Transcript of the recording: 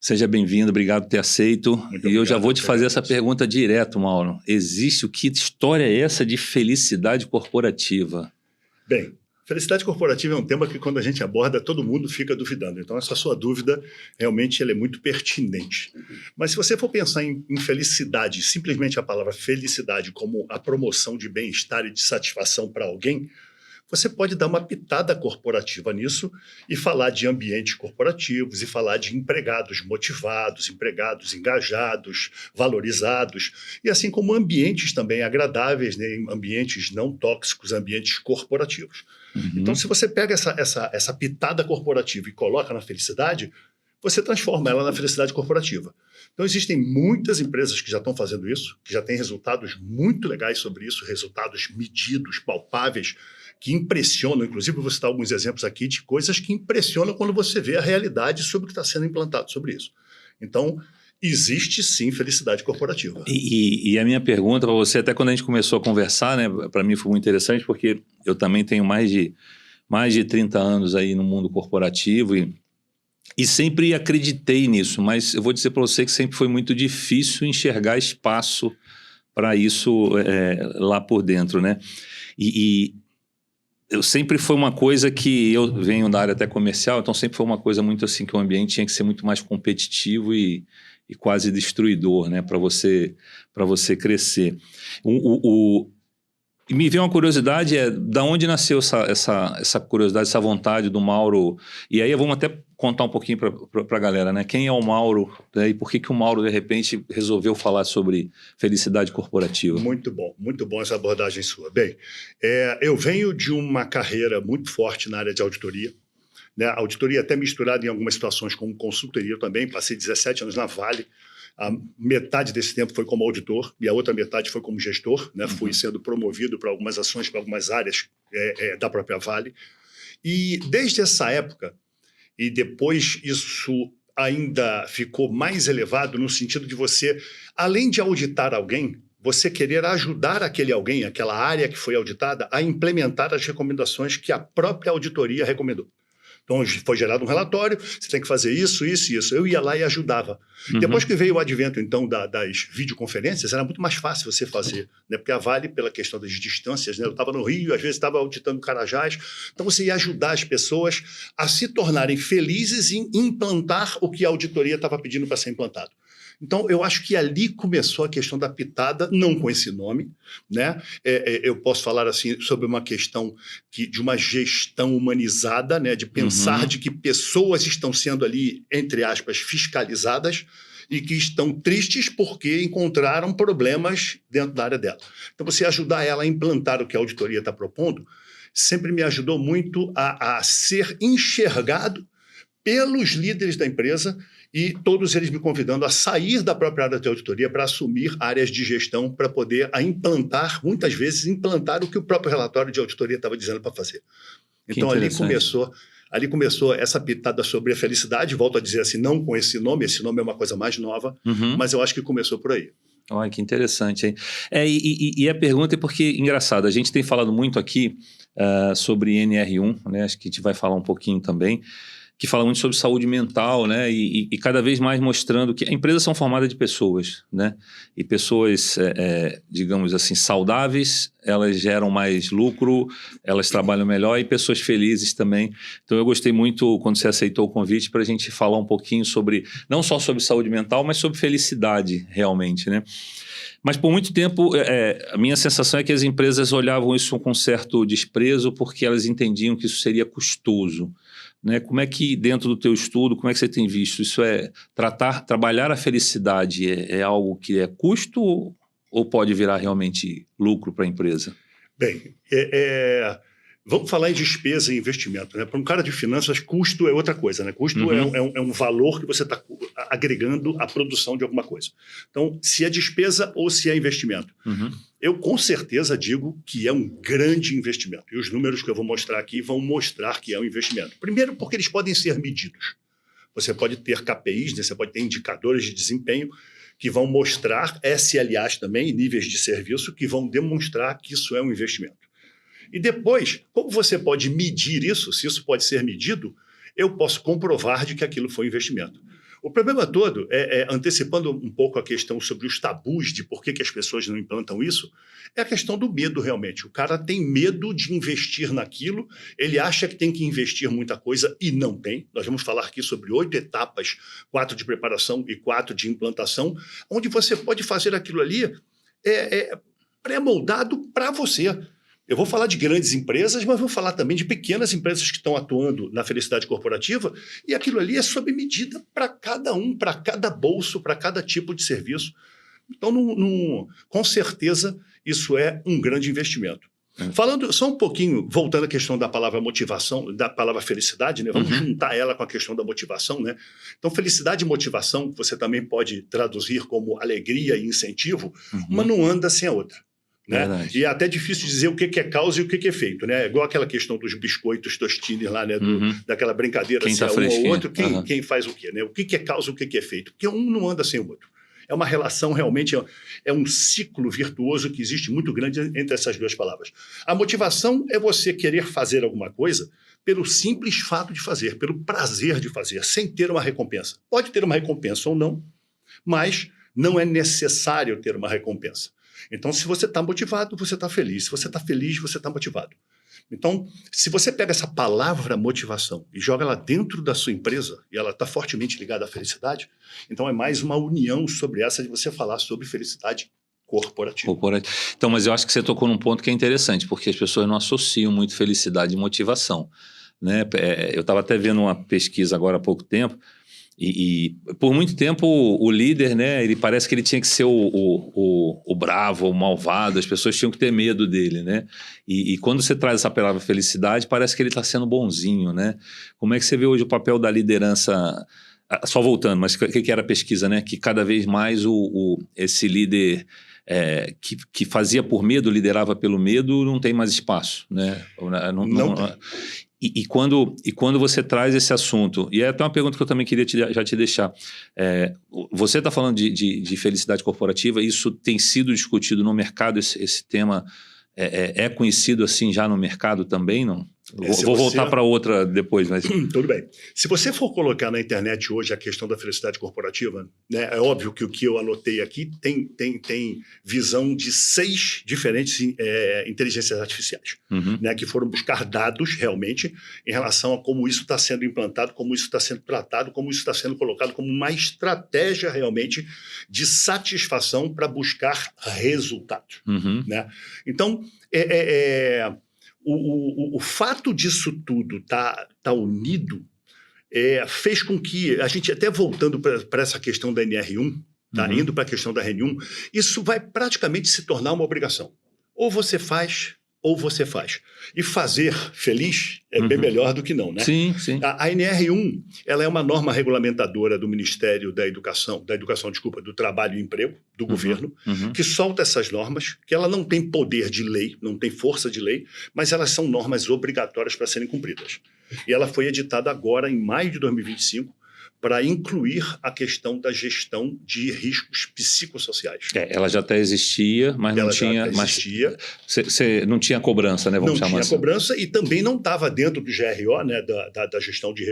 Seja bem-vindo, obrigado por ter aceito. Muito e eu já obrigado, vou te fazer essa agradeço. pergunta direto, Mauro. Que história é essa de felicidade corporativa? Bem, felicidade corporativa é um tema que quando a gente aborda, todo mundo fica duvidando. Então, essa sua dúvida, realmente, ela é muito pertinente. Mas se você for pensar em felicidade, simplesmente a palavra felicidade como a promoção de bem-estar e de satisfação para alguém, você pode dar uma pitada corporativa nisso e falar de ambientes corporativos e falar de empregados motivados, empregados engajados, valorizados, e assim como ambientes também agradáveis, né, ambientes não tóxicos, ambientes corporativos. Então, se você pega essa pitada corporativa e coloca na felicidade, você transforma ela na felicidade corporativa. Então, existem muitas empresas que já estão fazendo isso, que já têm resultados muito legais sobre isso, resultados medidos, palpáveis, que impressionam. Inclusive, eu vou citar alguns exemplos aqui de coisas que impressionam quando você vê a realidade sobre o que está sendo implantado sobre isso. Então, existe sim felicidade corporativa. E a minha pergunta para você, até quando a gente começou a conversar, né, para mim foi muito interessante, porque eu também tenho mais de 30 anos aí no mundo corporativo e sempre acreditei nisso, mas eu vou dizer para você que sempre foi muito difícil enxergar espaço para isso lá por dentro, né? Eu sempre foi uma coisa que eu venho da área até comercial, então sempre foi uma coisa muito assim que o ambiente tinha que ser muito mais competitivo e quase destruidor, né, para você crescer. E me veio uma curiosidade, da onde nasceu essa curiosidade, essa vontade do Mauro? E aí vamos até contar um pouquinho para a galera, né? Quem é o Mauro, né? E por que o Mauro, de repente, resolveu falar sobre felicidade corporativa? Muito bom essa abordagem sua. Bem, eu venho de uma carreira muito forte na área de auditoria, né? Auditoria até misturada em algumas situações com consultoria também. Passei 17 anos na Vale. A metade desse tempo foi como auditor e a outra metade foi como gestor, né? Fui sendo promovido para algumas ações, para algumas áreas da própria Vale. E desde essa época, e depois isso ainda ficou mais elevado no sentido de você, além de auditar alguém, você querer ajudar aquele alguém, aquela área que foi auditada, a implementar as recomendações que a própria auditoria recomendou. Então, foi gerado um relatório, você tem que fazer isso, isso e isso. Eu ia lá e ajudava. Depois que veio o advento, então, das videoconferências, era muito mais fácil você fazer, né? Porque a Vale, pela questão das distâncias, né? Eu estava no Rio, às vezes estava auditando Carajás, então você ia ajudar as pessoas a se tornarem felizes em implantar o que a auditoria estava pedindo para ser implantado. Então, eu acho que ali começou a questão da pitada, não com esse nome, né? Eu posso falar assim sobre uma questão de uma gestão humanizada, né? De pensar de que pessoas estão sendo ali, entre aspas, fiscalizadas e que estão tristes porque encontraram problemas dentro da área dela. Então, você ajudar ela a implantar o que a auditoria está propondo sempre me ajudou muito a ser enxergado pelos líderes da empresa e todos eles me convidando a sair da própria área de auditoria para assumir áreas de gestão para poder implantar, muitas vezes, implantar o que o próprio relatório de auditoria estava dizendo para fazer. Então, ali começou essa pitada sobre a felicidade, volto a dizer assim, não com esse nome é uma coisa mais nova, mas eu acho que começou por aí. Olha, que interessante, hein? E a pergunta é porque, engraçado, a gente tem falado muito aqui sobre NR1, né? Acho que a gente vai falar um pouquinho também, que fala muito sobre saúde mental, né? E cada vez mais mostrando que empresas são formadas de pessoas, né? E pessoas, digamos assim, saudáveis, elas geram mais lucro, elas trabalham melhor e pessoas felizes também. Então eu gostei muito quando você aceitou o convite para a gente falar um pouquinho sobre, não só sobre saúde mental, mas sobre felicidade realmente, né? Mas por muito tempo, a minha sensação é que as empresas olhavam isso com certo desprezo porque elas entendiam que isso seria custoso, né? Como é que dentro do teu estudo, como é que você tem visto? Isso trabalhar a felicidade é algo que é custo ou pode virar realmente lucro para a empresa? Bem, vamos falar em despesa e investimento, né? Para um cara de finanças, custo é outra coisa, né? Custo é um valor que você está agregando à produção de alguma coisa. Então, se é despesa ou se é investimento. Eu com certeza digo que é um grande investimento. E os números que eu vou mostrar aqui vão mostrar que é um investimento. Primeiro, porque eles podem ser medidos. Você pode ter KPIs, né? Você pode ter indicadores de desempenho que vão mostrar, SLAs também, níveis de serviço, que vão demonstrar que isso é um investimento. E depois, como você pode medir isso, se isso pode ser medido, eu posso comprovar de que aquilo foi investimento. O problema todo, antecipando um pouco a questão sobre os tabus de por que as pessoas não implantam isso, é a questão do medo realmente. O cara tem medo de investir naquilo, ele acha que tem que investir muita coisa e não tem. Nós vamos falar aqui sobre 8 etapas, 4 de preparação e 4 de implantação, onde você pode fazer aquilo ali pré-moldado para você. Eu vou falar de grandes empresas, mas vou falar também de pequenas empresas que estão atuando na felicidade corporativa, e aquilo ali é sob medida para cada um, para cada bolso, para cada tipo de serviço. Então, com certeza, isso é um grande investimento. Falando só um pouquinho, voltando à questão da palavra motivação, da palavra felicidade, né? Vamos juntar ela com a questão da motivação, né? Então, felicidade e motivação, você também pode traduzir como alegria e incentivo, uma não anda sem a outra. Né? E é até difícil dizer o que é causa e o que é efeito, né? Igual aquela questão dos biscoitos Tostines lá, né? Daquela brincadeira, quem se tá é um ou outro, fresquinho. quem faz o quê, né? O que é causa e o que é efeito? Porque um não anda sem o outro. É uma relação realmente, é um ciclo virtuoso que existe muito grande entre essas duas palavras. A motivação é você querer fazer alguma coisa pelo simples fato de fazer, pelo prazer de fazer, sem ter uma recompensa. Pode ter uma recompensa ou não, mas não é necessário ter uma recompensa. Então, se você está motivado, você está feliz. Se você está feliz, você está motivado. Então, se você pega essa palavra motivação e joga ela dentro da sua empresa, e ela está fortemente ligada à felicidade, então é mais uma união sobre essa de você falar sobre felicidade corporativa. Então, mas eu acho que você tocou num ponto que é interessante, porque as pessoas não associam muito felicidade e motivação, né? Eu estava até vendo uma pesquisa agora há pouco tempo, e por muito tempo o líder, né, ele parece que ele tinha que ser o bravo, o malvado, as pessoas tinham que ter medo dele, né? E quando você traz essa palavra felicidade, parece que ele está sendo bonzinho, né? Como é que você vê hoje o papel da liderança? Só voltando, mas o que era a pesquisa, né? Que cada vez mais esse líder que fazia por medo, liderava pelo medo, não tem mais espaço, né? Não tem. E quando você traz esse assunto, e é até uma pergunta que eu também queria já te deixar, você está falando de felicidade corporativa, isso tem sido discutido no mercado, esse tema é conhecido assim já no mercado também, não? Vou voltar para outra depois, mas... Tudo bem. Se você for colocar na internet hoje a questão da felicidade corporativa, né, é óbvio que o que eu anotei aqui tem visão de 6 diferentes inteligências artificiais, né, que foram buscar dados realmente em relação a como isso está sendo implantado, como isso está sendo tratado, como isso está sendo colocado como uma estratégia realmente de satisfação para buscar resultados. Né? Então, o fato disso tudo tá unido fez com que a gente, até voltando para essa questão da NR1, indo para a questão da RN1, isso vai praticamente se tornar uma obrigação. Ou você faz, ou você faz. E fazer feliz é bem melhor do que não, né? Sim, sim. A NR1, ela é uma norma regulamentadora do Ministério do Trabalho e Emprego, do governo, que solta essas normas, que ela não tem poder de lei, não tem força de lei, mas elas são normas obrigatórias para serem cumpridas. E ela foi editada agora, em maio de 2025, para incluir a questão da gestão de riscos psicossociais. Ela já até existia, mas não tinha... Você não tinha cobrança, né? Vamos chamar assim. Não tinha cobrança e também não estava dentro do GRO, né, da gestão de